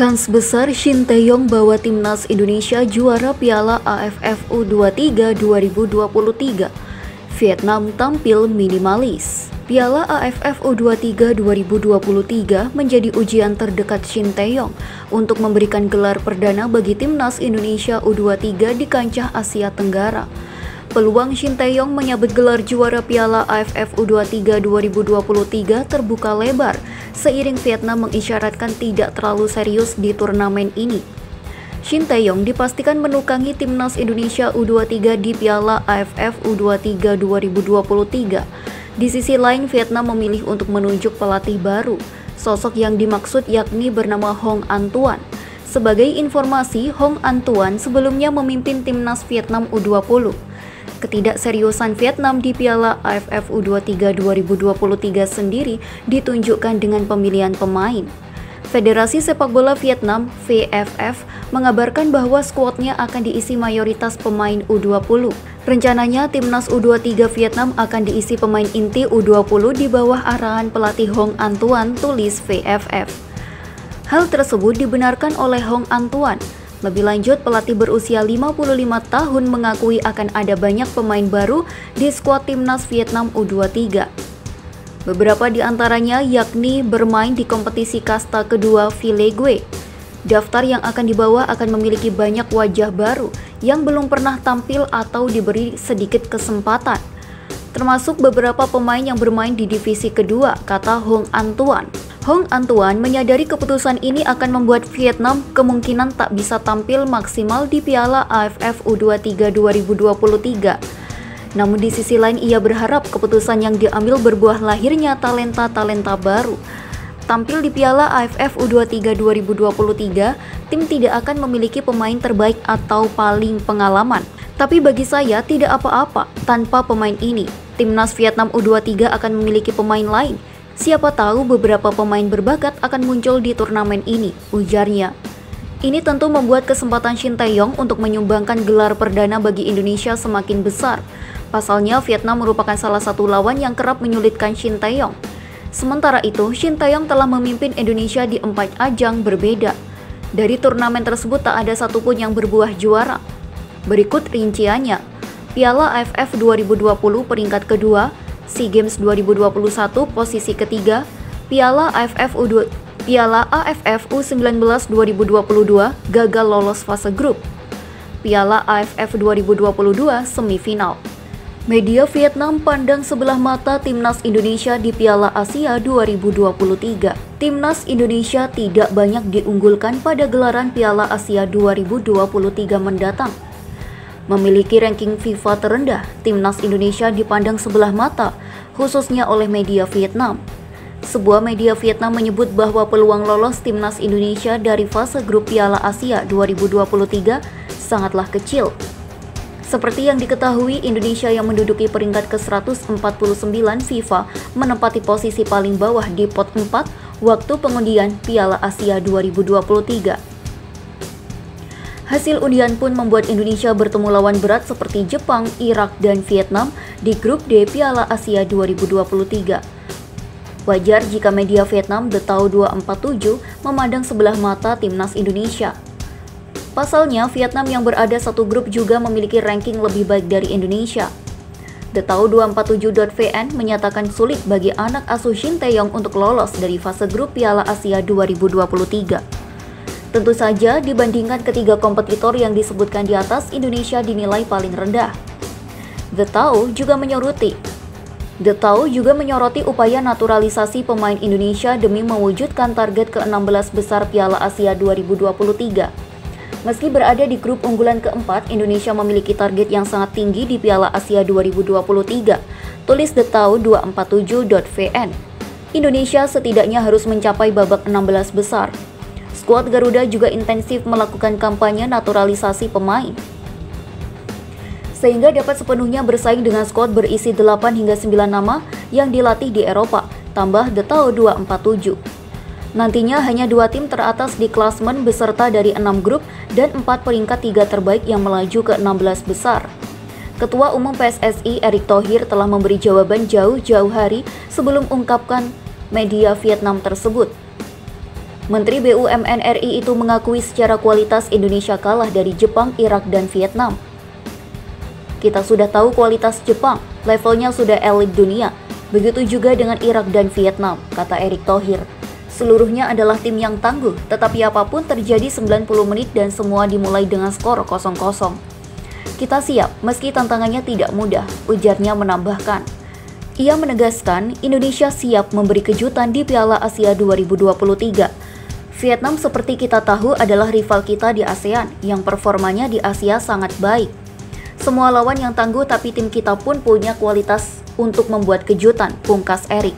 Kans besar Shin Tae-yong bawa timnas Indonesia juara Piala AFF U23 2023. Vietnam tampil minimalis. Piala AFF U23 2023 menjadi ujian terdekat Shin Tae-yong untuk memberikan gelar perdana bagi timnas Indonesia U23 di kancah Asia Tenggara. Peluang Shin Tae-yong menyabet gelar juara Piala AFF U23 2023 terbuka lebar seiring Vietnam mengisyaratkan tidak terlalu serius di turnamen ini. Shin Tae-yong dipastikan menukangi timnas Indonesia U23 di Piala AFF U23 2023. Di sisi lain, Vietnam memilih untuk menunjuk pelatih baru. Sosok yang dimaksud yakni bernama Hong An Tuan. Sebagai informasi, Hong An Tuan sebelumnya memimpin timnas Vietnam U20. Ketidakseriusan Vietnam di Piala AFF U23 2023 sendiri ditunjukkan dengan pemilihan pemain. Federasi Sepak Bola Vietnam (VFF) mengabarkan bahwa skuadnya akan diisi mayoritas pemain U20. Rencananya timnas U23 Vietnam akan diisi pemain inti U20 di bawah arahan pelatih Hong An Tuan, tulis VFF. Hal tersebut dibenarkan oleh Hong An Tuan. Lebih lanjut, pelatih berusia 55 tahun mengakui akan ada banyak pemain baru di skuad timnas Vietnam U23. Beberapa di antaranya yakni bermain di kompetisi kasta kedua V-League. Daftar yang akan dibawa akan memiliki banyak wajah baru yang belum pernah tampil atau diberi sedikit kesempatan, termasuk beberapa pemain yang bermain di divisi kedua, kata Hong An Tuan. Hong An Tuan menyadari keputusan ini akan membuat Vietnam kemungkinan tak bisa tampil maksimal di Piala AFF U23 2023. Namun di sisi lain ia berharap keputusan yang diambil berbuah lahirnya talenta-talenta baru. Tampil di Piala AFF U23 2023, tim tidak akan memiliki pemain terbaik atau paling pengalaman. Tapi bagi saya tidak apa-apa tanpa pemain ini. Timnas Vietnam U23 akan memiliki pemain lain. Siapa tahu beberapa pemain berbakat akan muncul di turnamen ini, ujarnya. Ini tentu membuat kesempatan Shin Tae-yong untuk menyumbangkan gelar perdana bagi Indonesia semakin besar. Pasalnya, Vietnam merupakan salah satu lawan yang kerap menyulitkan Shin Tae-yong. Sementara itu, Shin Tae-yong telah memimpin Indonesia di 4 ajang berbeda. Dari turnamen tersebut tak ada satupun yang berbuah juara. Berikut rinciannya. Piala AFF 2020 peringkat kedua, SEA Games 2021 posisi ketiga, Piala AFF U19 2022 gagal lolos fase grup, Piala AFF 2022 semifinal. Media Vietnam pandang sebelah mata timnas Indonesia di Piala Asia 2023. Timnas Indonesia tidak banyak diunggulkan pada gelaran Piala Asia 2023 mendatang. Memiliki ranking FIFA terendah, timnas Indonesia dipandang sebelah mata, khususnya oleh media Vietnam. Sebuah media Vietnam menyebut bahwa peluang lolos timnas Indonesia dari fase grup Piala Asia 2023 sangatlah kecil. Seperti yang diketahui, Indonesia yang menduduki peringkat ke-149 FIFA menempati posisi paling bawah di pot 4 waktu pengundian Piala Asia 2023. Hasil undian pun membuat Indonesia bertemu lawan berat seperti Jepang, Irak, dan Vietnam di grup D Piala Asia 2023. Wajar jika media Vietnam The Tau 247 memandang sebelah mata timnas Indonesia. Pasalnya, Vietnam yang berada satu grup juga memiliki ranking lebih baik dari Indonesia. The Tau 247.vn menyatakan sulit bagi anak asuh Shin Tae-yong untuk lolos dari fase grup Piala Asia 2023. Tentu saja, dibandingkan ketiga kompetitor yang disebutkan di atas, Indonesia dinilai paling rendah. The Tau juga menyoroti upaya naturalisasi pemain Indonesia demi mewujudkan target ke-16 besar Piala Asia 2023. Meski berada di grup unggulan keempat, Indonesia memiliki target yang sangat tinggi di Piala Asia 2023, tulis The Tau 247.vn. Indonesia setidaknya harus mencapai babak 16 besar. Skuad Garuda juga intensif melakukan kampanye naturalisasi pemain, sehingga dapat sepenuhnya bersaing dengan skuad berisi 8 hingga 9 nama yang dilatih di Eropa, tambah The Tau 247. Nantinya hanya 2 tim teratas di klasemen beserta dari 6 grup dan 4 peringkat 3 terbaik yang melaju ke 16 besar. Ketua Umum PSSI Erick Thohir telah memberi jawaban jauh-jauh hari sebelum ungkapkan media Vietnam tersebut. Menteri BUMN RI itu mengakui secara kualitas Indonesia kalah dari Jepang, Irak, dan Vietnam. Kita sudah tahu kualitas Jepang, levelnya sudah elit dunia. Begitu juga dengan Irak dan Vietnam, kata Erick Thohir. Seluruhnya adalah tim yang tangguh, tetapi apapun terjadi 90 menit dan semua dimulai dengan skor 0-0. Kita siap, meski tantangannya tidak mudah, ujarnya menambahkan. Ia menegaskan Indonesia siap memberi kejutan di Piala Asia 2023. Vietnam seperti kita tahu adalah rival kita di ASEAN yang performanya di Asia sangat baik. Semua lawan yang tangguh tapi tim kita pun punya kualitas untuk membuat kejutan, pungkas Erick.